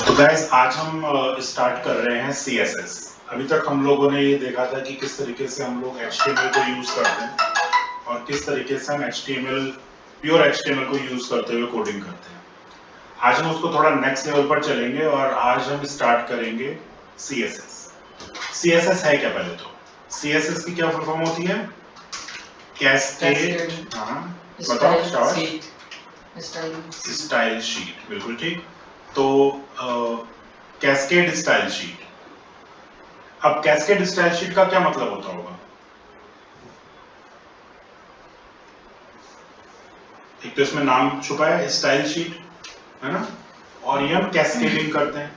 तो गाइस आज हम स्टार्ट कर रहे हैं CSS। अभी तक हम लोगों ने ये देखा था कि किस तरीके से हम लोग HTML को यूज करते हैं और किस तरीके से हम प्योर HTML को यूज करते हुए कोडिंग करते हैं। आज हम उसको थोड़ा नेक्स्ट लेवल पर चलेंगे और आज हम स्टार्ट करेंगे CSS। CSS है क्या? पहले तो CSS की क्या फुल फॉर्म होती है? कैस्केड। हाँ बताओ। स्टाइल शीट, बिल्कुल ठीक। तो कैस्केड स्टाइल शीट। अब कैस्केड स्टाइल शीट का क्या मतलब होता होगा? एक तो इसमें नाम छुपा है स्टाइल शीट, है ना, और ये हम कैस्केडिंग करते हैं।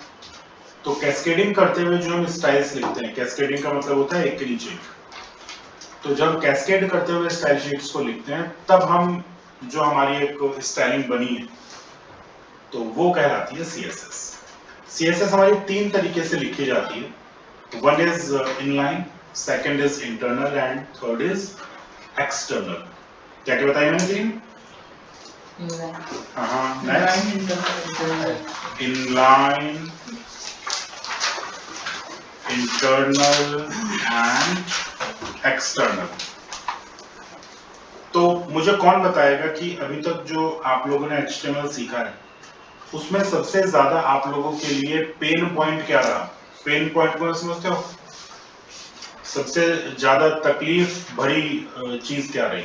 तो कैस्केडिंग करते हुए जो हम स्टाइल्स लिखते हैं, कैस्केडिंग का मतलब होता है एक के नीचे एक। तो जब कैस्केड करते हुए स्टाइल शीट्स को लिखते हैं तब हम जो हमारी एक स्टाइलिंग बनी है तो वो कहलाती है CSS। CSS हमारी तीन तरीके से लिखी जाती है। One is inline, second is internal and third is external. क्या क्या बताया मैंने? तीन। Inline, internal and external. तो मुझे कौन बताएगा कि अभी तक जो आप लोगों ने HTML सीखा है उसमें सबसे ज्यादा आप लोगों के लिए पेन पॉइंट क्या रहा? पेन पॉइंट को समझते हो? सबसे ज्यादा तकलीफ भरी चीज क्या रही?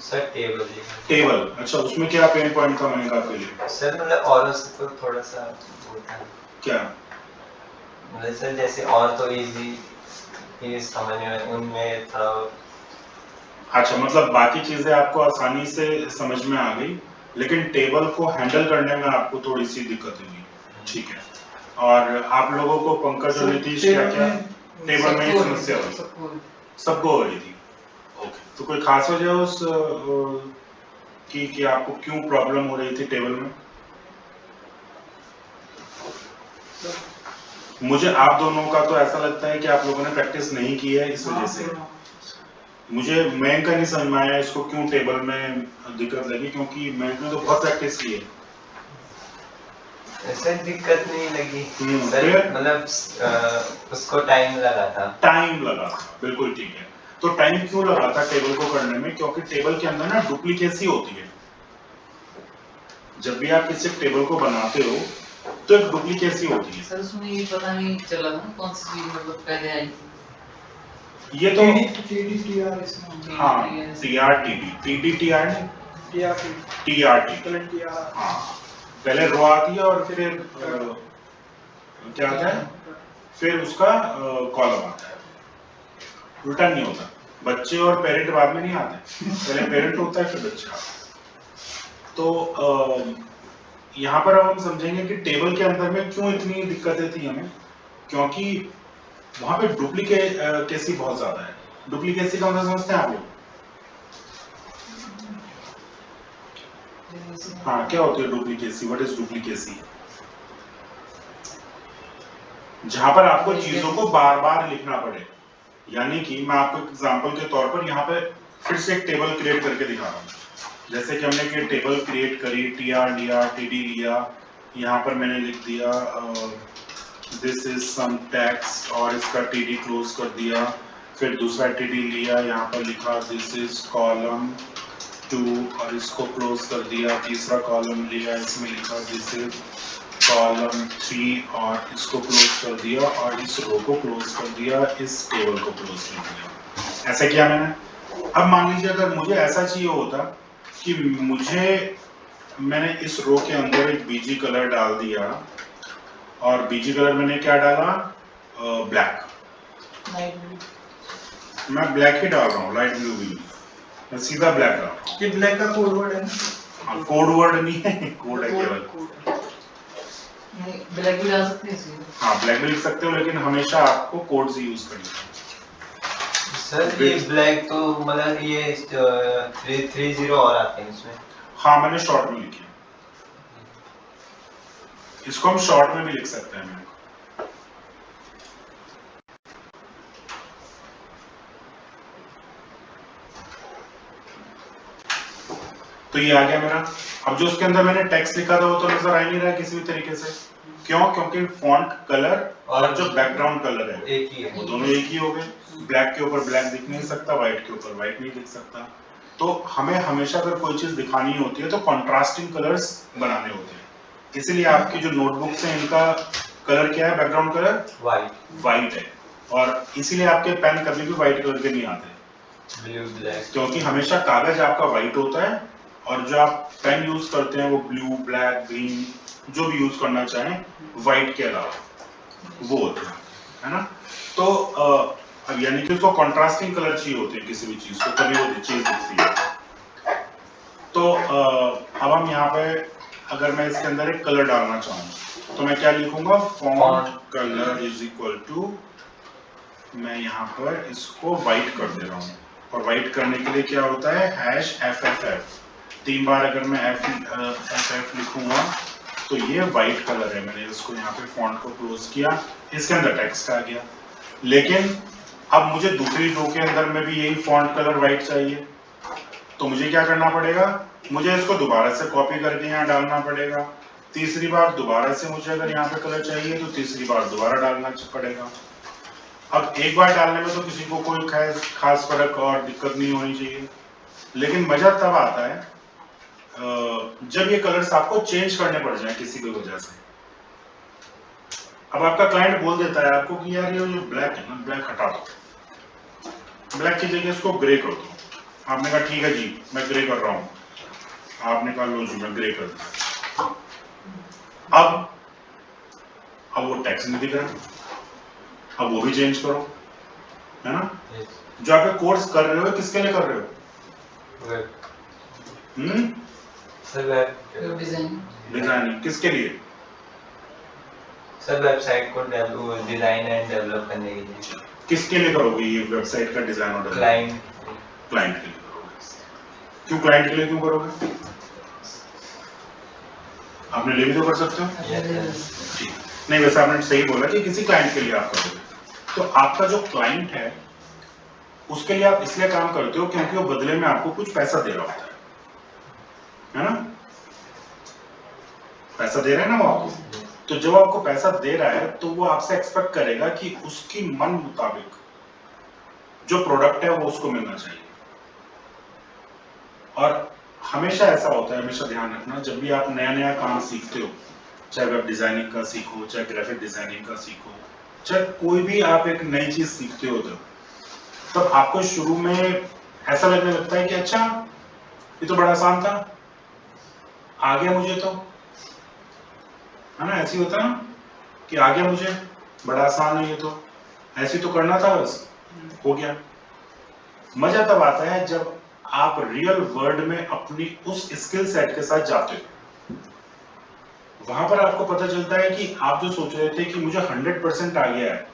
Sir table. टेबल। अच्छा, उसमें क्या पेन पॉइंट था मैंने आपके लिए? सर मतलब और उससे तो थोड़ा सा होता है। क्या? मतलब सर जैसे और तो इजी समझ में उनमें थोड़ा। अच्छा, मतलब बाकी चीजें आपको आसानी से समझ में आ गई लेकिन टेबल को हैंडल करने में आपको थोड़ी सी दिक्कत हुई। ठीक है। और आप लोगों को पंकज और नीतीश क्या क्या टेबल में ही समस्या हुई? सबको हो रही थी। ओके, तो कोई खास वजह उस कि आपको क्यों प्रॉब्लम हो रही थी टेबल में? मुझे आप दोनों का तो ऐसा लगता है कि आप लोगों ने प्रैक्टिस नहीं की है इस वजह से। मुझे मैं का नहीं समझ में आया इसको क्यों टेबल में दिक्कत लगी, क्योंकि मैं ने तो बहुत प्रैक्टिस की है। ऐसे दिक्कत नहीं लगी सर, मतलब उसको टाइम लगा था। टाइम लगा था, बिल्कुल ठीक है। तो टाइम क्यों लगा था टेबल को करने में? क्योंकि टेबल के अंदर ना डुप्लीकेसी होती है। जब भी आप किसी टेबल को बनाते हो तो एक डुप्लीकेसी होती है। सर उसमें ये पता नहीं चला था कौन सी चीज मतलब पहले आई थी। ये तो TDTR इसमें। हाँ, TDTR हाँ, पहले रो आती है और फिर क्या आता है, फिर उसका कॉलम आता है। उल्टा नहीं होता। बच्चे और पेरेंट बाद में नहीं आते, पहले पेरेंट होता है फिर बच्चा। तो यहाँ पर अब हम समझेंगे कि टेबल के अंदर में क्यों इतनी दिक्कतें थी हमें, क्योंकि वहां पे डुप्लीकेसी बहुत ज्यादा है। डुप्लीकेसी का मतलब समझते हैं आप लोग? हाँ, क्या होती है डुप्लीकेसी? What is duplicacy? जहां पर आपको चीजों को बार बार लिखना पड़े। यानी कि मैं आपको एग्जांपल के तौर पर यहाँ पे फिर से एक टेबल क्रिएट करके दिखा रहा हूँ। जैसे कि हमने एक टेबल क्रिएट करी, TR लिया, TD लिया, यहाँ पर मैंने लिख दिया दिस इज सम टेक्स्ट और इसका TD क्लोज कर दिया। फिर दूसरा TD लिया, यहाँ पर लिखा दिस इज कॉलम 2 और इसको क्लोज कर दिया। तीसरा कॉलम लिया, इसमें लिखा दिस इज कॉलम 3 और इसको क्लोज कर दिया और इस रो को क्लोज कर दिया, इस टेबल को क्लोज कर दिया। ऐसा किया मैंने। अब मान लीजिए अगर मुझे ऐसा चाहिए होता कि मैंने इस रो के अंदर एक बीजी कलर डाल दिया और बीजी कलर मैंने क्या डाला? ब्लैक। मैं ब्लैक ही डाल रहा हूँ, लाइट ब्लू भी। मैं सीधा ब्लैक डाल रहा हूँ। ये ब्लैक का कोड वर्ड है। हाँ, कोड वर्ड नहीं है, कोड है केवल। ब्लैक भी डाल सकते हैं इसमें। हाँ, ब्लैक भी लिख सकते हो लेकिन हमेशा आपको कोड्स यूज करनी। सर ये ब्लैक तो मतलब ये 330 और आते हैं इसमें। हाँ, मैंने शॉर्ट में लिखी। इसको हम शॉर्ट में भी लिख सकते हैं। तो ये आ गया मेरा। अब जो उसके अंदर मैंने टेक्स्ट लिखा था वो तो नजर आ ही नहीं रहा है किसी भी तरीके से। क्यों? क्योंकि फॉन्ट कलर और जो बैकग्राउंड कलर है एक ही है। वो दोनों एक ही हो गए। ब्लैक के ऊपर ब्लैक दिख नहीं सकता, व्हाइट के ऊपर व्हाइट नहीं दिख सकता। तो हमें हमेशा अगर कोई चीज दिखानी होती है तो कंट्रास्टिंग कलर्स बनाने होते हैं। इसीलिए आपकी जो नोटबुक्स हैं इनका कलर क्या है? बैकग्राउंड कलर व्हाइट है। और इसीलिए आपके पेन कभी भी व्हाइट कलर के नहीं आते, ब्लू ब्लैक, क्योंकि हमेशा कागज आपका व्हाइट होता है और जो आप पेन यूज करते हैं वो ब्लू, ब्लैक, ग्रीन जो भी यूज करना चाहें व्हाइट के अलावा वो होते हैं, है ना। तो अब यानी कि उसको कंट्रास्टिंग कलर चाहिए होते हैं किसी भी चीज को, तभी वो चीज दिखती है। तो अब हम यहाँ पे अगर मैं इसके अंदर एक कलर डालना चाहूँ तो मैं क्या लिखूंगा? Font colour is equal to, मैं यहाँ पर इसको व्हाइट कर दे रहा हूँ। और व्हाइट करने के लिए क्या होता है? Hash FFF। 3 बार अगर मैं FF लिखूंगा तो ये व्हाइट कलर है। मैंने इसको यहाँ पे फॉन्ट को क्लोज किया, इसके अंदर टेक्स्ट आ गया। लेकिन अब मुझे दूसरी रो के अंदर में भी यही फॉन्ट कलर व्हाइट चाहिए, तो मुझे क्या करना पड़ेगा? मुझे इसको दोबारा से कॉपी करके यहाँ डालना पड़ेगा। तीसरी बार दोबारा से मुझे अगर यहाँ पे कलर चाहिए तो तीसरी बार दोबारा डालना पड़ेगा। अब एक बार डालने में तो किसी को कोई खास फर्क और दिक्कत नहीं होनी चाहिए, लेकिन मजा तब आता है जब ये कलर्स आपको चेंज करने पड़ जाए किसी भी वजह से। अब आपका क्लाइंट बोल देता है आपको कि यार ये जो ब्लैक है ना, ब्लैक हटा दो, ब्लैक की जगह इसको ग्रे कर दो। आपने कहा ठीक है जी मैं ग्रे कर रहा हूँ, आपने कहा लो जी मैं ग्रे कर दूँ। अब वो टेक्स्ट नहीं दिख रहा, अब वो भी चेंज करो, है ना। जो आप कोर्स कर रहे हो किसके लिए कर रहे हो? सर डिजाइनिंग किसके लिए? सर वेबसाइट को डिजाइन एंड डेवलप करने के लिए। किसके लिए करोगे ये वेबसाइट का डिजाइन और क्लाइंट के लिए करोगे। क्यों क्लाइंट के लिए क्यों करोगे? आपने ले भी तो कर सकते हो। ठीक, नहीं वैसे आपने सही बोला कि किसी क्लाइंट के लिए आप करोगे। तो आपका जो क्लाइंट है उसके लिए आप इसलिए काम करते हो क्योंकि वो बदले में आपको कुछ पैसा दे रहा होता है ना। पैसा दे रहा है ना वो आपको। तो जब आपको पैसा दे रहा है तो वो आपसे एक्सपेक्ट करेगा कि उसकी मन मुताबिक जो प्रोडक्ट है वो उसको मिलना चाहिए। और हमेशा ऐसा होता है, हमेशा ध्यान रखना, जब भी आप नया नया काम सीखते हो, चाहे वेब डिजाइनिंग का सीखो, चाहे ग्राफिक डिजाइनिंग का सीखो, चाहे कोई भी आप एक नई चीज सीखते हो, तब आपको शुरू में ऐसा लगने लगता है कि अच्छा ये तो बड़ा आसान था, आ गया मुझे तो, है ना। ऐसे होता है ना कि आ गया मुझे, बड़ा आसान है ये तो, ऐसे तो करना था बस, हो गया। मजा तब आता है जब आप रियल वर्ल्ड में अपनी उस स्किल सेट के साथ जाते हो। वहां पर आपको पता चलता है कि आप जो सोच रहे थे कि मुझे 100% आ गया है,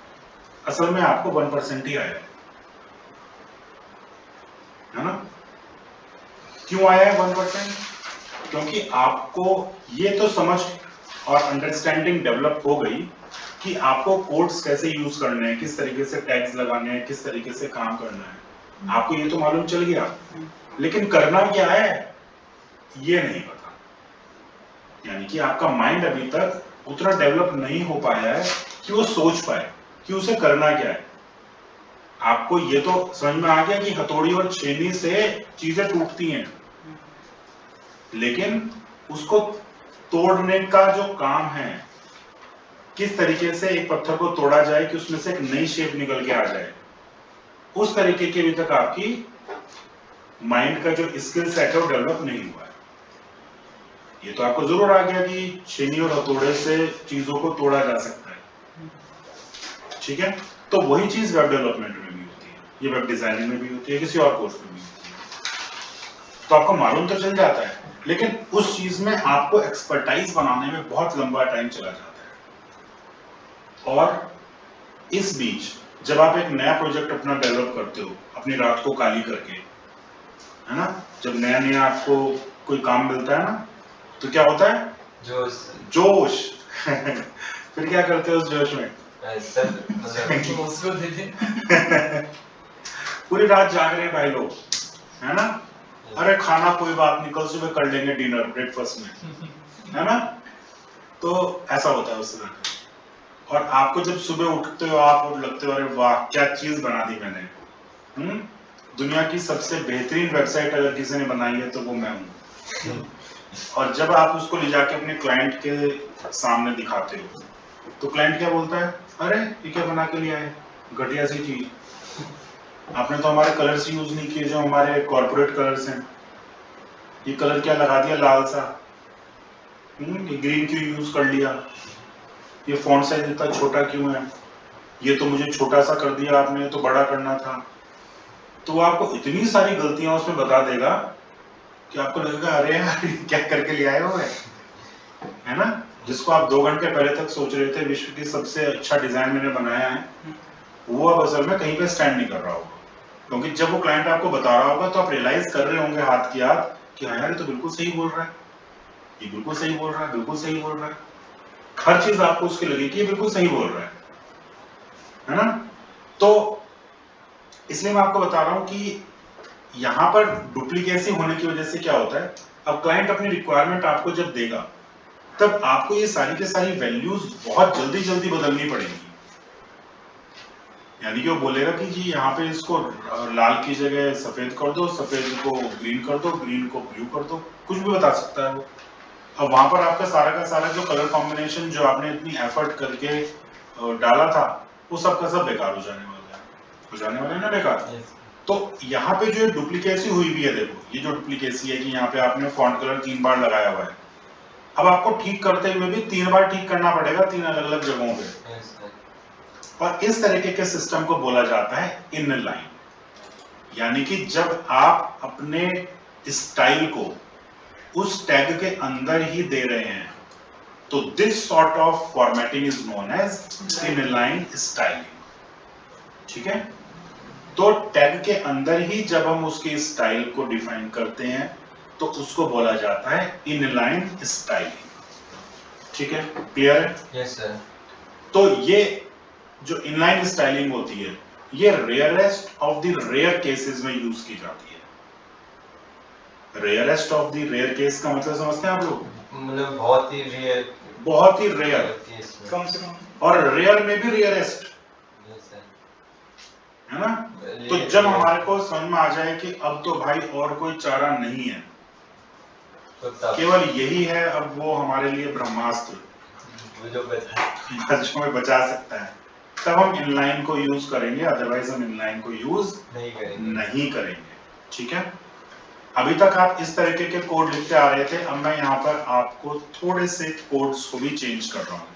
असल में आपको 1% ही आया है ना। क्यों आया है 1%? क्योंकि आपको ये तो समझ और अंडरस्टैंडिंग डेवलप हो गई कि आपको कोड्स कैसे यूज करने हैं, किस तरीके से टैग्स लगाने हैं, किस तरीके से काम करना है, आपको ये तो मालूम चल गया, लेकिन करना क्या है ये नहीं पता। यानी कि आपका माइंड अभी तक उतना डेवलप नहीं हो पाया है कि वो सोच पाए कि उसे करना क्या है। आपको ये तो समझ में आ गया कि हथौड़ी और छेनी से चीजें टूटती हैं, लेकिन उसको तोड़ने का जो काम है, किस तरीके से एक पत्थर को तोड़ा जाए कि उसमें से एक नई शेप निकल के आ जाए, उस तरीके के अभी तक आपकी माइंड का जो स्किल सेट है वो डेवलप नहीं हुआ है। ये तो आपको जरूर आ गया कि छेनी और हथौड़े से चीजों को तोड़ा जा सकता है, ठीक है। तो वही चीज वेब डेवलपमेंट में भी होती है, ये वेब डिजाइनिंग में भी होती है, किसी और कोर्स में भी होती है। तो आपको मालूम तो चल जाता है, लेकिन उस चीज में आपको एक्सपर्टाइज बनाने में बहुत लंबा टाइम चला जाता है। और इस बीच जब आप एक नया प्रोजेक्ट अपना डेवलप करते हो अपनी रात को काली करके, है ना, जब नया नया आपको कोई काम मिलता है ना, तो क्या होता है? जोश फिर क्या करते हो उस जोश में? पूरी रात जाग रहे हैं भाई लोग, है ना, अरे खाना कोई बात नहीं, कल सुबह कर लेंगे डिनर ब्रेकफास्ट में, है ना? तो ऐसा होता है उस तरह। और आपको जब सुबह उठते हो आप और लगते हो अरे वाह क्या चीज बना दी मैंने। दुनिया की सबसे बेहतरीन वेबसाइट अगर किसी ने बनाई है तो वो मैं हूँ। और जब आप उसको ले जाके अपने क्लाइंट के सामने दिखाते हो तो क्लाइंट क्या बोलता है, अरे ये क्या बना के लिया है, घटिया सी चीज, आपने तो हमारे कलर्स यूज नहीं किए जो हमारे कॉर्पोरेट कलर्स हैं, ये कलर क्या लगा दिया लाल सा, ये ग्रीन क्यों यूज कर लिया, ये फॉन्ट साइज इतना छोटा क्यों है, ये तो मुझे छोटा सा कर दिया आपने, तो बड़ा करना था। तो वो आपको इतनी सारी गलतियां उसमें बता देगा कि आपको लगेगा अरे यार क्या करके ले आए हो है ना? जिसको आप 2 घंटे पहले तक सोच रहे थे विश्व की सबसे अच्छा डिजाइन मैंने बनाया है, वो अब असल में कहीं पे स्टैंड नहीं कर रहा होगा। क्योंकि जब वो क्लाइंट आपको बता रहा होगा तो आप रियलाइज कर रहे होंगे हाथ की हाथ कि हाँ यार ये तो बिल्कुल सही बोल रहा है, ये बिल्कुल सही बोल रहा है, बिल्कुल सही बोल रहा है। हर चीज आपको उसकी लगी कि ये बिल्कुल सही बोल रहा है ना? तो इसलिए मैं आपको बता रहा हूं कि यहां पर डुप्लीकेसी होने की वजह से क्या होता है, अब क्लाइंट अपनी रिक्वायरमेंट आपको जब देगा तब आपको ये सारी के सारी वैल्यूज बहुत जल्दी जल्दी बदलनी पड़ेगी। यानी कि वो बोलेगा कि जी यहाँ पे इसको लाल की जगह सफेद कर दो, सफेद को ग्रीन कर दो, ग्रीन को ब्लू कर दो, कुछ भी बता सकता है वो। अब वहां पर आपका सारा का सारा जो कलर कॉम्बिनेशन जो आपने इतनी एफर्ट करके डाला था वो सब का सब बेकार हो जाने वाला है, हो जाने वाला है ना बेकार। तो यहाँ पे जो डुप्लीकेसी हुई भी है, देखो ये जो डुप्लीकेसी है कि यहाँ पे आपने फॉन्ट कलर 3 बार लगाया हुआ है, अब आपको ठीक करते हुए भी 3 बार ठीक करना पड़ेगा 3 अलग अलग जगहों पे। और इस तरीके के सिस्टम को बोला जाता है इन लाइन। यानी कि जब आप अपने स्टाइल को उस टैग के अंदर ही दे रहे हैं तो this sort of formatting is known as inline styling. ठीक है? तो टैग के अंदर ही जब हम उसके स्टाइल को डिफाइन करते हैं तो उसको बोला जाता है इन लाइन स्टाइलिंग। ठीक है? क्लियर है? Yes sir. तो ये जो इनलाइन स्टाइलिंग होती है ये rarest of the rare cases में यूज की जाती है। Rarest of the rare case का मतलब समझते हैं आप लोग? मतलब बहुत ही रेयर, बहुत ही रेयर, कम से कम, और रेयर में भी रेयरेस्ट, है ना? तो जब हमारे को समझ में आ जाए कि अब तो भाई और कोई चारा नहीं है, तो केवल यही है, अब वो हमारे लिए ब्रह्मास्त्र जो में बचा सकता है, तब हम इनलाइन को यूज करेंगे, अदरवाइज हम इनलाइन को यूज नहीं करेंगे। ठीक है? अभी तक आप इस तरीके के कोड लिखते आ रहे थे, अब मैं यहाँ पर आपको थोड़े से कोड्स को भी चेंज कर रहा हूँ।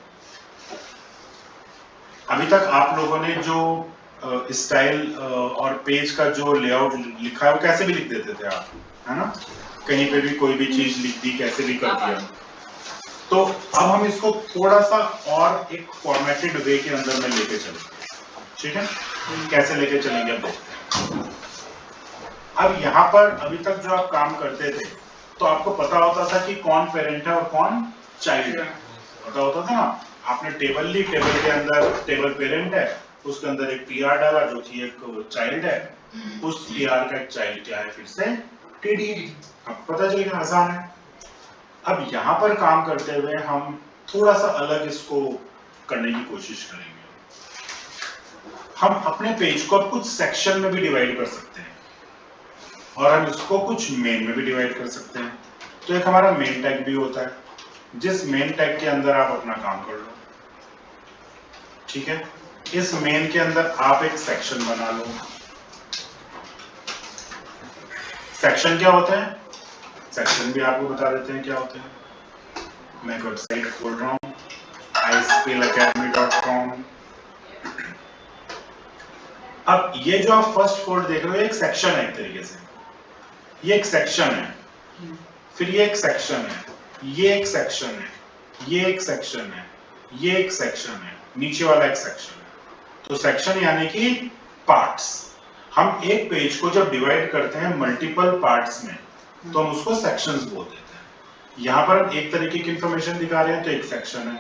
अभी तक आप लोगों ने जो स्टाइल और पेज का जो लेआउट लिखा है वो कैसे भी लिख देते थे आप, है ना? कहीं पे भी कोई भी चीज लिख दी, कैसे भी कर दिया। तो अब हम इसको थोड़ा सा और एक फॉर्मेटेड वे के अंदर में लेके चलेंगे। ठीक है? कैसे लेके चलेंगे अब देखते हैं। अब यहाँ पर अभी तक जो आप काम करते थे तो आपको पता होता था कि कौन पेरेंट है और कौन चाइल्ड है, पता होता था ना? आपने टेबल ली, टेबल के अंदर टेबल पेरेंट है, उसके अंदर एक टीआर डाला जो कि एक चाइल्ड है, उस टीआर का एक चाइल्ड क्या है फिर से टीडी। अब पता चल गया, आसान है। अब यहाँ पर काम करते हुए हम थोड़ा सा अलग इसको करने की कोशिश करेंगे। हम अपने पेज को अब कुछ सेक्शन में भी डिवाइड कर सकते हैं और हम इसको कुछ मेन में भी डिवाइड कर सकते हैं। तो एक हमारा मेन टैग भी होता है, जिस मेन टैग के अंदर आप अपना काम कर लो। ठीक है? इस मेन के अंदर आप एक सेक्शन बना लो। सेक्शन क्या होता है? सेक्शन भी आपको बता देते हैं क्या होते हैं। मैं एक वेबसाइट खोल रहा हूँ iskillacademy.com। अब ये जो आप फर्स्ट कोड देख रहे हो एक सेक्शन है, एक तरीके से ये एक सेक्शन है, फिर ये एक सेक्शन है, ये एक सेक्शन है, ये एक सेक्शन है, ये एक सेक्शन है, नीचे वाला एक सेक्शन है। तो सेक्शन यानी कि पार्ट्स। हम एक पेज को जब डिवाइड करते हैं मल्टीपल पार्ट्स में तो हम उसको सेक्शंस बोल देते हैं। यहाँ पर हम एक तरीके की इंफॉर्मेशन दिखा रहे हैं तो एक सेक्शन है।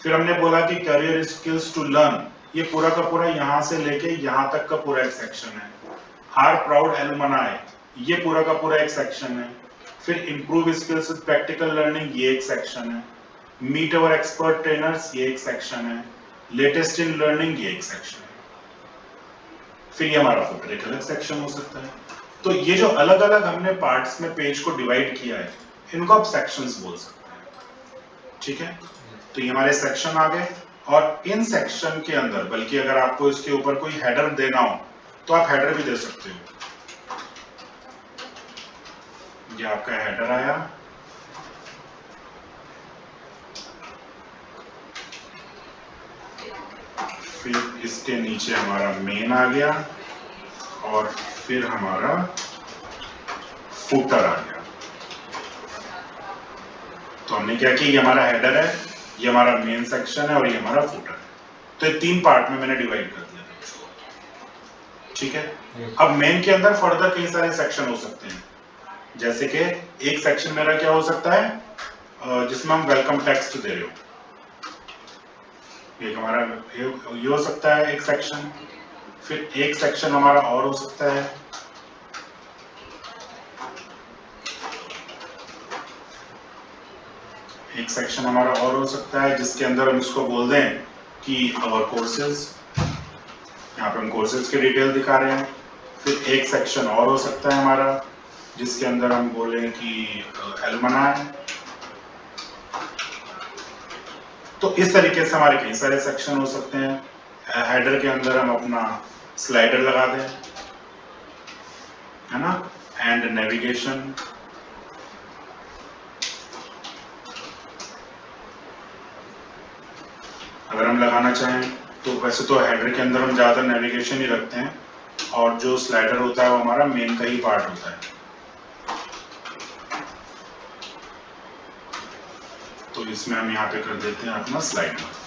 फिर हमने बोला कि करियर स्किल्स टू लर्न, ये पूरा का पूरा यहाँ से लेके यहाँ तक का पूरा एक सेक्शन है। आर प्राउड एलुमनाई, ये पूरा का पूरा एक सेक्शन है। फिर improve skills with practical learning, ये एक सेक्शन है। मीट अवर एक्सपर्ट ट्रेनर्स, ये एक सेक्शन है। लेटेस्ट इन लर्निंग, ये एक सेक्शन है। फिर ये हमारा फुटर एक अलग सेक्शन हो सकता है। तो ये जो अलग अलग हमने पार्ट्स में पेज को डिवाइड किया है, इनको आप सेक्शंस बोल सकते हैं। ठीक है, तो ये हमारे सेक्शन आ गए। और इन सेक्शन के अंदर, बल्कि अगर आपको इसके ऊपर कोई हेडर देना हो तो आप हेडर भी दे सकते हो। ये आपका हेडर आया, फिर इसके नीचे हमारा मेन आ गया और फिर हमारा फुटर आ गया। तो हमने क्या किया, ये हमारा हेडर है, ये हमारा मेन सेक्शन है और ये हमारा फुटर है। तो ये 3 पार्ट में मैंने डिवाइड कर दिया था इसको। ठीक है, अब मेन के अंदर फर्दर कई सारे सेक्शन हो सकते हैं। जैसे कि एक सेक्शन मेरा क्या हो सकता है जिसमें हम वेलकम टेक्स्ट दे रहे हो, एक हमारा ये हो सकता है एक सेक्शन। फिर एक सेक्शन हमारा और हो सकता है, एक सेक्शन हमारा और हो सकता है जिसके अंदर हम इसको बोल दें कि आवर कोर्सेज, यहाँ पे हम कोर्सेज के डिटेल दिखा रहे हैं। फिर एक सेक्शन और हो सकता है हमारा जिसके अंदर हम बोलें कि एलुमनाई। तो इस तरीके से हमारे कई सारे सेक्शन हो सकते हैं। हेडर के अंदर हम अपना स्लाइडर लगा दें, है ना, एंड नेविगेशन। अगर हम लगाना चाहें तो वैसे तो हेडर के अंदर हम ज्यादातर नेविगेशन ही रखते हैं और जो स्लाइडर होता है वो हमारा मेन का ही पार्ट होता है। तो इसमें हम यहाँ पे कर देते हैं अपना स्लाइडर।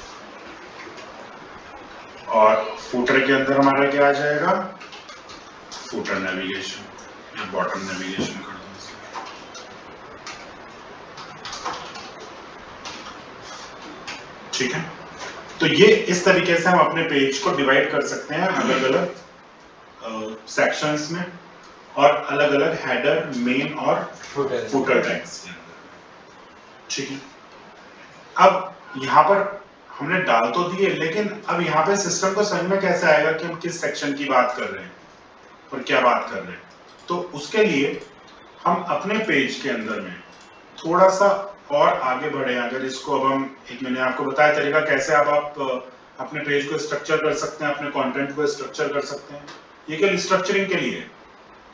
और फुटर के अंदर हमारा क्या आ जाएगा, फुटर नेविगेशन या बॉटम नेविगेशन कर दो इसे। ठीक है, तो ये इस तरीके से हम अपने पेज को डिवाइड कर सकते हैं अलग अलग सेक्शंस में और अलग अलग हेडर, मेन और फुटर टैग्स के अंदर। ठीक है, अब यहाँ पर हमने डाल तो दिए, लेकिन अब यहाँ पे सिस्टम को समझ में कैसे आएगा कि हम किस सेक्शन की बात कर रहे हैं और क्या बात कर रहे हैं। तो उसके लिए हम अपने पेज के अंदर में थोड़ा सा और आगे बढ़े। अगर इसको अब हम, एक मैंने आपको बताया तरीका कैसे आप अपने पेज को स्ट्रक्चर कर सकते हैं, अपने कंटेंट को स्ट्रक्चर कर सकते हैं। ये केवल स्ट्रक्चरिंग के लिए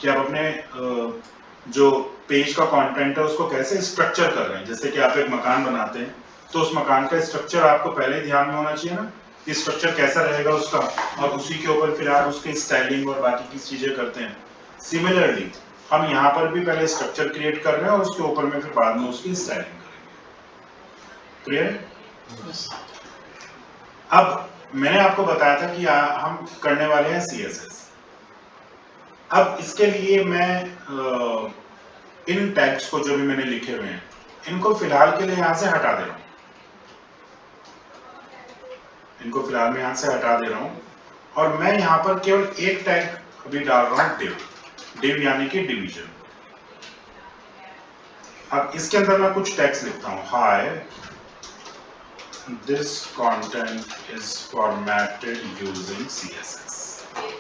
कि आप अपने जो पेज का कंटेंट है उसको कैसे स्ट्रक्चर कर रहे हैं। जैसे कि आप एक मकान बनाते हैं तो उस मकान का स्ट्रक्चर आपको पहले ही ध्यान में होना चाहिए ना, कि स्ट्रक्चर कैसा रहेगा उसका, और उसी के ऊपर फिर आप उसकी स्टाइलिंग और बाकी की चीजें करते हैं। सिमिलरली हम यहाँ पर भी पहले स्ट्रक्चर क्रिएट कर रहे हैं और उसके ऊपर में फिर बाद में उसकी स्टाइलिंग करेंगे। क्लियर? अब मैंने आपको बताया था कि हम करने वाले हैं CSS। अब इसके लिए मैं इन टैग्स को जो भी मैंने लिखे हुए हैं इनको फिलहाल के लिए यहाँ से हटा दे रहा हूँ। इनको फिलहाल मैं यहाँ से हटा दे रहा हूँ और मैं यहाँ पर केवल एक टैग अभी डाल रहा हूँ, डिव यानी कि डिवीजन। अब इसके अंदर मैं कुछ टैग्स लिखता हूँ। Hi, this content is formatted using CSS।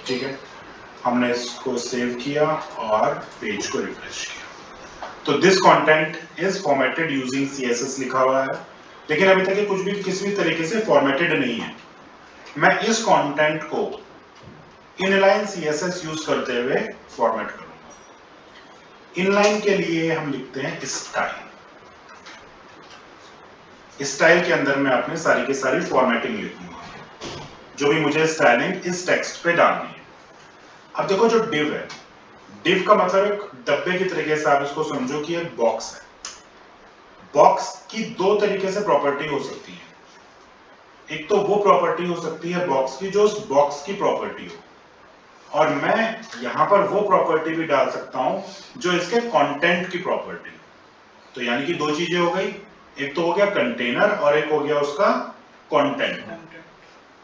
ठीक है, हमने इसको सेव किया और पेज को रिफ्रेश किया। तो this content is formatted using CSS लिखा हुआ है, लेकिन अभी तक ये कुछ भी किसी भी तरीके से फॉर्मेटेड नहीं है। मैं इस कंटेंट को इनलाइन CSS यूज करते हुए फॉर्मेट करूंगा। इनलाइन के लिए हम लिखते हैं स्टाइल। स्टाइल के अंदर मैं अपने सारी की सारी फॉर्मेटिंग लिखूंगा, जो भी मुझे स्टाइलिंग इस टेक्स्ट पे डालनी है। अब देखो, जो डिव है, डिव का मतलब एक डब्बे की तरीके से आप इसको समझो कि एक बॉक्स है। बॉक्स की दो तरीके से प्रॉपर्टी हो सकती है। एक तो वो प्रॉपर्टी हो सकती है बॉक्स की जो उस बॉक्स की प्रॉपर्टी हो, और मैं यहां पर वो प्रॉपर्टी भी डाल सकता हूं जो इसके कंटेंट की प्रॉपर्टी हो। तो यानी कि दो चीजें हो गई, एक तो हो गया कंटेनर और एक हो गया उसका कंटेंट।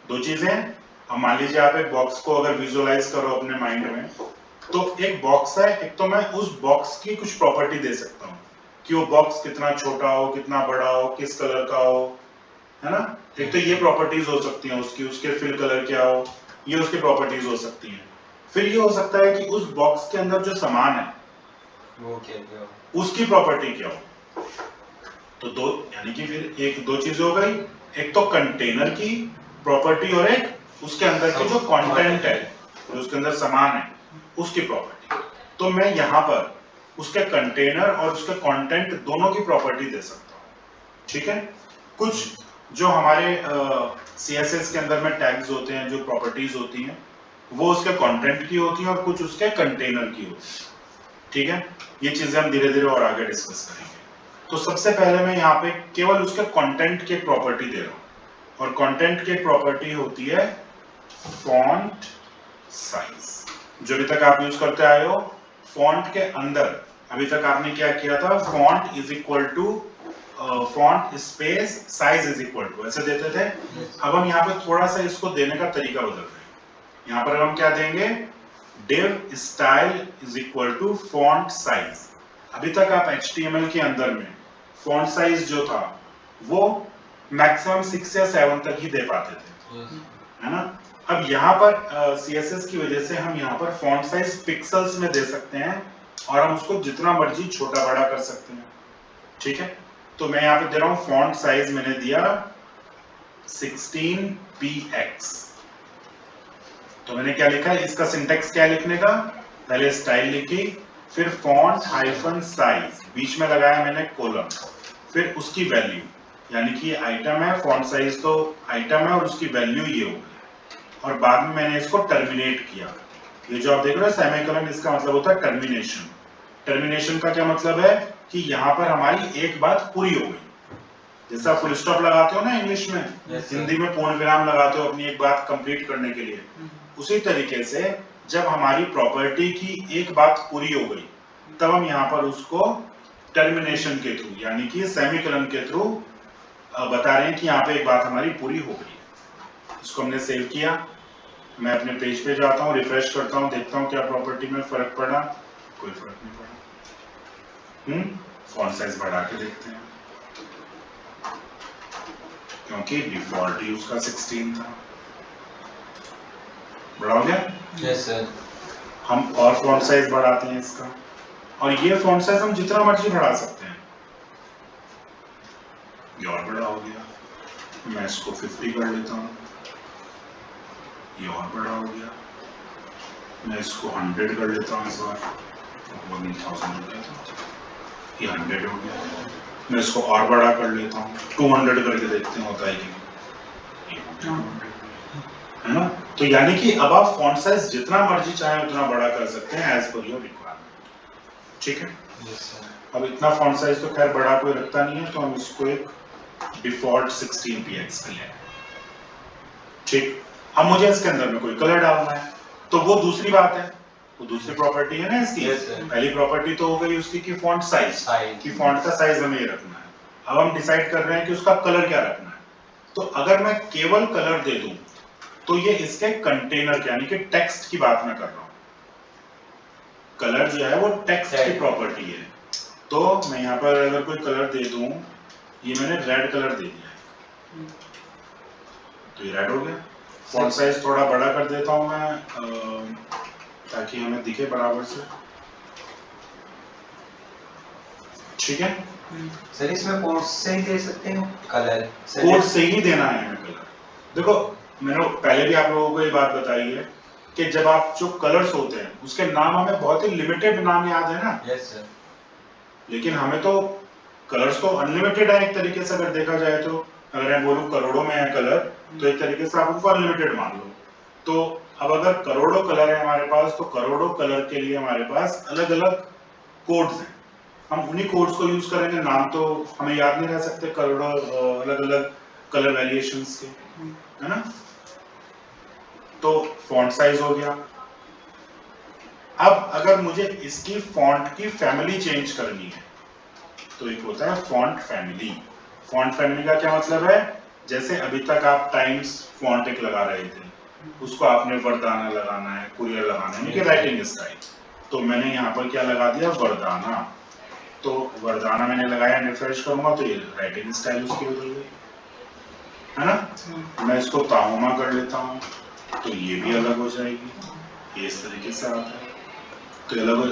दो चीजें। अब मान लीजिए आप एक बॉक्स को अगर विजुअलाइज करो अपने माइंड में, तो एक बॉक्स है, एक तो मैं उस बॉक्स की कुछ प्रॉपर्टी दे सकता हूँ कि वो बॉक्स कितना छोटा हो, कितना बड़ा हो, किस कलर का हो, है ना। एक तो ये प्रॉपर्टीज हो सकती हैं उसकी, उसके फिल कलर क्या हो, ये उसकी प्रॉपर्टीज हो सकती हैं। फिर ये हो सकता है कि उस बॉक्स के अंदर जो सामान है वो क्या हो, उसकी प्रॉपर्टी क्या हो। तो दो, यानी कि फिर एक दो चीजें हो गई, एक तो कंटेनर की प्रॉपर्टी और एक उसके अंदर के जो कंटेंट है, जो उसके अंदर सामान है उसकी प्रॉपर्टी। तो मैं यहाँ पर उसके कंटेनर और उसके कंटेंट दोनों की प्रॉपर्टी दे सकता हूँ। ठीक है। कुछ जो हमारे CSS के अंदर में टैग्स होते हैं, जो प्रॉपर्टीज होती हैं, वो उसके कंटेंट की होती हैं और कुछ उसके कंटेनर की होती है। ठीक है। ये चीजें हम धीरे धीरे और आगे डिस्कस करेंगे। तो सबसे पहले मैं यहाँ पे केवल उसके कंटेंट की प्रॉपर्टी दे रहा हूँ, और कंटेंट की प्रॉपर्टी होती है फॉन्ट साइज, जो अभी तक आप यूज करते आए हो। फॉन्ट के अंदर अभी तक आपने क्या किया था, font is equal to font space size is equal to, ऐसे देते थे। अब हम यहाँ पे थोड़ा सा इसको देने का तरीका बदल रहे हैं। यहाँ पर हम क्या देंगे, div style is equal to font size। अभी तक आप HTML के अंदर में font size जो था वो मैक्सिमम 6 या 7 तक ही दे पाते थे, है ना। अब यहाँ पर CSS की वजह से हम यहाँ पर font size पिक्सल्स में दे सकते हैं और हम उसको जितना मर्जी छोटा बड़ा कर सकते हैं। ठीक है। तो मैं यहाँ पे दे रहा हूँ font size मैंने दिया 16px। तो मैंने क्या लिखा है, इसका सिंटेक्स क्या लिखने का, पहले स्टाइल लिखी, फिर फॉन्ट हाइफन साइज, बीच में लगाया मैंने कोलम, फिर उसकी वैल्यू, यानी कि ये आइटम है, फॉन्ट साइज तो आइटम है और उसकी वैल्यू ये हो गई, और बाद में मैंने इसको टर्मिनेट किया। ये जो आप देख रहे हो सेमीकोलन, इसका मतलब होता है टर्मिनेशन। टर्मिनेशन का क्या मतलब है कि यहाँ पर हमारी एक बात पूरी हो गई। जैसा फुल स्टॉप लगाते हो ना इंग्लिश में, हिंदी में पूर्ण विराम लगाते हो अपनी एक बात कंप्लीट करने के लिए, उसी तरीके से जब हमारी प्रॉपर्टी की एक बात पूरी हो गई, तब हम यहाँ पर उसको टर्मिनेशन के थ्रू, यानी कि सेमीकोलन के थ्रू बता रहे हैं कि यहाँ पे एक बात हमारी पूरी हो गई। इसको हमने सेव किया, मैं अपने पेज पे जाता हूँ, रिफ्रेश करता हूँ, देखता हूँ क्या प्रॉपर्टी में फर्क पड़ा, कोई फर्क नहीं पड़ा। फॉन्ट साइज बढ़ा के देखते हैं, क्योंकि डिफॉल्ट ही उसका 16 था। बड़ा हो गया? Yes sir. हम और फॉन्ट साइज बढ़ाते हैं इसका, और ये फॉन्ट साइज हम जितना मर्जी बढ़ा सकते हैं। ये और बड़ा हो गया, मैं इसको 50 कर लेता हूँ। ये और बड़ा हो गया, मैं इसको 100 कर लेता हूँ इस बार, वो 1000 हो गया था, ये 100 हो गया। मैं इसको और बड़ा कर लेता हूँ, 200 करके देखते हैं होता है कि नहीं, है ना। तो यानी कि अब आप फॉन्ट साइज जितना मर्जी चाहे उतना बड़ा कर सकते हैं एज पर योर रिक्वायरमेंट। ठीक है। Yes sir. अब इतना फॉन्ट साइज तो खैर बड़ा कोई रखता नहीं है, तो हम इसको एक डिफॉल्ट 16px पे लें। ठीक। अब मुझे इसके अंदर में कोई कलर डालना है, तो वो दूसरी बात है, वो दूसरी प्रॉपर्टी है ना इसकी। Yes, sir. पहली प्रॉपर्टी तो हो गई उसकी कि फॉन्ट साइज, कि फॉन्ट का साइज हमें ये रखना है। अब हम डिसाइड कर रहे हैं कि उसका कलर क्या रखना है। तो अगर मैं केवल कलर दे दूं, तो ये इसके कंटेनर के, यानी कि टेक्स्ट की बात मैं कर रहा हूं। कलर जो है वो टेक्स्ट की प्रॉपर्टी है। तो मैं यहाँ पर अगर कोई कलर दे दूं, ये मैंने रेड कलर दे दिया है, तो ये रेड हो गया। फॉन्ट साइज थोड़ा बड़ा कर देता हूं मैं, ताकि हमें दिखे बराबर से। ठीक है। सर इसमें कोड से ही दे सकते हैं कलर? कोड से ही देना है हमें कलर। देखो, मैंने पहले भी आप लोगों को ये बात बताई है कि जब आप जो कलर्स होते हैं उसके नाम हमें बहुत ही लिमिटेड नाम याद है ना। Yes sir. लेकिन हमें तो कलर्स तो अनलिमिटेड है एक तरीके से, अगर देखा जाए तो। अगर मैं बोलूं करोड़ों में है कलर, तो एक तरीके से आप उनको अनलिमिटेड मान लो। तो अब अगर करोड़ों कलर है हमारे पास, तो करोड़ों कलर के लिए हमारे पास अलग अलग कोड्स हैं। हम उन्हीं कोड्स को यूज करेंगे, नाम तो हमें याद नहीं रह सकते करोड़ों अलग अलग कलर वेरिएशंस के, है ना। तो फॉन्ट साइज हो गया। अब अगर मुझे इसकी फॉन्ट की फैमिली चेंज करनी है, तो एक होता है फॉन्ट फैमिली। फॉन्ट फैमिली का क्या मतलब है, जैसे अभी तक आप टाइम्स फॉन्ट एक लगा रहे थे, उसको आपने वरदाना लगाना है, कुरियर लगाना है, ये राइटिंग स्टाइल। तो मैंने यहाँ पर क्या लगा दिया, वरदाना। तो वरदाना मैंने लगाया, रिफ्रेश करूंगा तो ये राइटिंग स्टाइल उसकी बदल गई, है ना। मैं इसको ताहुमा कर लेता हूँ तो ये भी अलग हो जाएगी, ये इस तरीके से आता है। तो अलग हो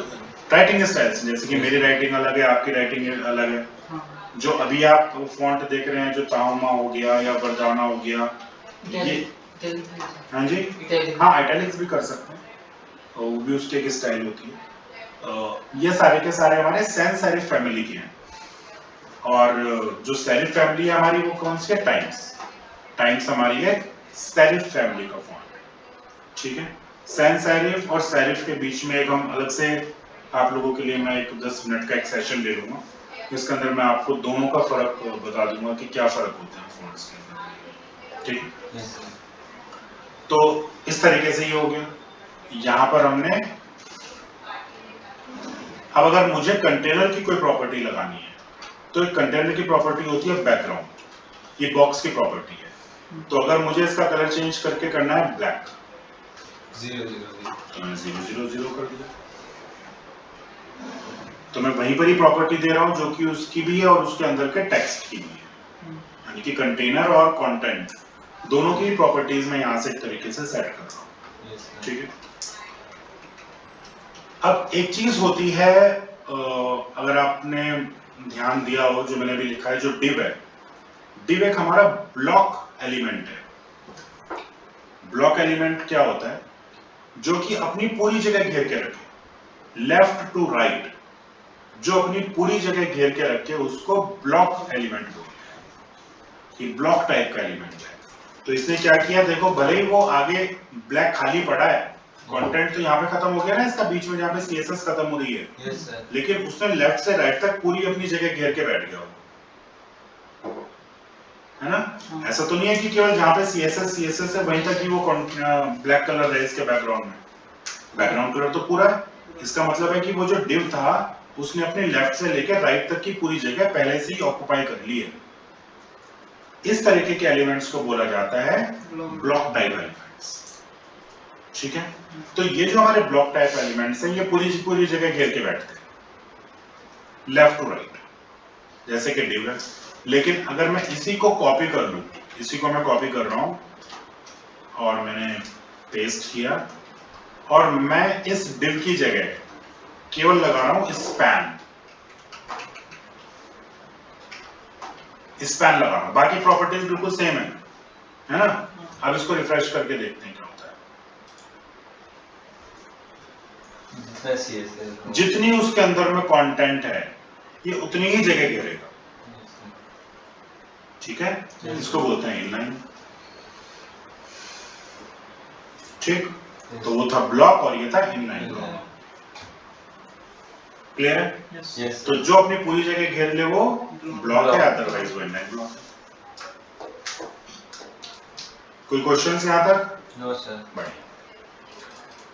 राइटिंग स्टाइल, जैसे कि मेरी राइटिंग अलग है, आपकी राइटिंग अलग है। जो अभी आप फॉन्ट देख रहे हैं, जो ताहुमा हो गया या वरदाना हो गया, ये हाँ जी, हाँ इटैलिक्स भी कर सकते हैं, और वो भी उसकी एक स्टाइल होती है। ये सारे के सारे हमारे सैंस सेरिफ फैमिली के हैं। और जो सेरिफ फैमिली है हमारी, वो कौन सी है, टाइम्स हमारी है सेरिफ फैमिली का फॉन्ट, ठीक है। सैंस सेरिफ और सेरिफ के बीच में एक हम अलग से आप लोगों के लिए मैं एक 10 मिनट का एक सेशन ले लूंगा, इसके अंदर मैं आपको दोनों का फर्क बता दूंगा कि क्या फर्क होता है फॉन्ट्स के अंदर, ठीक है। तो इस तरीके से ये हो गया। यहाँ पर हमने, अब अगर मुझे कंटेनर की कोई प्रॉपर्टी लगानी है, तो एक कंटेनर की प्रॉपर्टी होती है बैकग्राउंड, ये बॉक्स की प्रॉपर्टी है। तो अगर मुझे इसका कलर चेंज करके करना है ब्लैक, 0 तो मैं 0 0 0 कर दिया। तो मैं वहीं पर ही प्रॉपर्टी दे रहा हूं जो कि उसकी भी है और उसके अंदर के टेक्स्ट की भी है, यानी कि कंटेनर और कंटेंट दोनों की प्रॉपर्टीज मैं यहां से एक तरीके से सेट कर रहा हूं, ठीक है। अब एक चीज होती है, अगर आपने ध्यान दिया हो, जो मैंने भी लिखा है, जो डिव है, डिव एक हमारा ब्लॉक एलिमेंट है। ब्लॉक एलिमेंट क्या होता है, जो कि अपनी पूरी जगह घेर के रखे, लेफ्ट टू राइट, जो अपनी पूरी जगह घेर के रखे, उसको ब्लॉक एलिमेंट बोलते हैं। ये ब्लॉक टाइप का एलिमेंट है। तो इसने क्या किया, देखो भले ही वो आगे ब्लैक खाली पड़ा है, कंटेंट तो यहाँ पे खत्म हो गया ना, इसका बीच में जहाँ पे सीएसएस खत्म हो रही है, yes, sir. लेकिन उसने लेफ्ट से राइट तक पूरी अपनी जगह घेर के बैठ गया हो, है ना। ऐसा तो नहीं है कि केवल जहाँ पे सीएसएस है वहीं तक ही वो ब्लैक कलर है इसके बैकग्राउंड में, बैकग्राउंड कलर तो पूरा है। इसका मतलब है कि वो जो डिव था, उसने अपने लेफ्ट से लेकर राइट तक की पूरी जगह पहले से ही ऑक्युपाई कर ली है। इस तरीके के एलिमेंट्स को बोला जाता है ब्लॉक टाइप एलिमेंट्स, ठीक है। तो ये जो हमारे ब्लॉक टाइप एलिमेंट्स हैं, ये पूरी जगह घेर के बैठते हैं लेफ्ट टू राइट, जैसे कि डिव है। लेकिन अगर मैं इसी को कॉपी कर लूं, इसी को मैं कॉपी कर रहा हूं और मैंने पेस्ट किया, और मैं इस डिव की जगह केवल लगा रहा हूं स्पैन लगा रहा हूं, बाकी प्रॉपर्टीज बिल्कुल सेम है ना। अब इसको रिफ्रेश करके देखते हैं क्या होता है। जितनी उसके अंदर में कंटेंट है, ये उतनी ही जगह घेरेगा, ठीक है। इसको बोलते हैं इनलाइन, ठीक। तो वो था ब्लॉक और ये था इनलाइन ब्लॉक, क्लियर है। yes, तो जो अपनी पूरी जगह घेर ले वो ब्लॉक है, अदरवाइज वो इनलाइन ब्लॉक है। कोई क्वेश्चंस यहाँ तक? No sir. बढ़िया।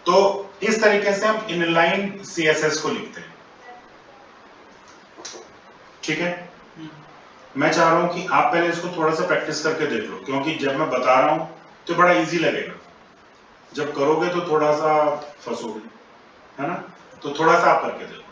तो इस तरीके से हम इनलाइन सीएसएस को लिखते हैं, ठीक है। मैं चाह रहा हूं कि आप पहले इसको थोड़ा सा प्रैक्टिस करके देख लो, क्योंकि जब मैं बता रहा हूं तो बड़ा इजी लगेगा, जब करोगे तो थोड़ा सा फंसोगे, है ना। तो थोड़ा सा आप करके देखो।